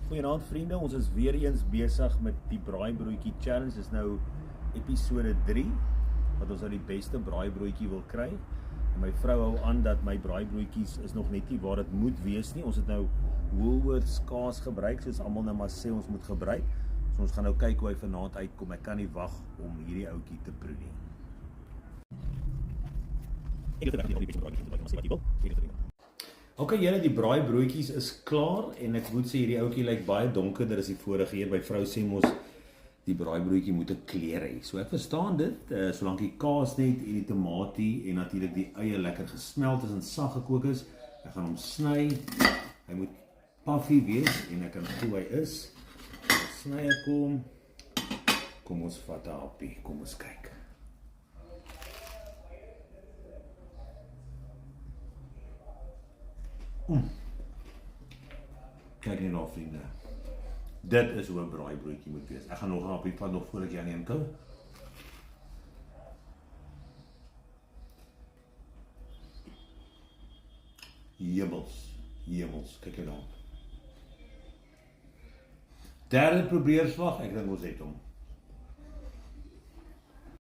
Goeienaand vriende, ons is weer eens besig met die braaibroodjie challenge. Dit is nou episode 3 wat ons nou die beste braaibroodjie wil kry. En my vrou hou aan dat my braaibroodjies is nog net nie waar dit moet wees nie. Ons het nou Woolworths kaas gebruik, soos almal nou maar sê ons moet gebruik. So ons gaan nou kyk hoe hy vanaand uitkom. Ek kan nie wag om hierdie ouetjie te proe nie. Ek het regtig al die beste braaibroodjies gebruik, maar sê wat jy wil. Ok, julle, die braaibroodjies is klaar en ek moet sê hierdie ouetjie lyk baie donkerder as die vorige een. My vrou sê mos die braaibroodjie moet 'n kleur hê. So ek verstaan dit, solank die kaas net en die tomatie en natuurlik die eie lekker gesmelt is en sag gekook is. Ek gaan hom sny. Hy moet puffy wees en ek kan voel hy is. Sny ek hom. Kom ons vat 'n happie. Kom ons kyk. Kyk net na, vriende. Dit is hoe 'n braaibroodjie moet wees. Ek gaan nog 'n happie vat nog voordat jy aan hom kom. Hemels, kyk net daar. Derde probeerslag, ek dink ons het hom.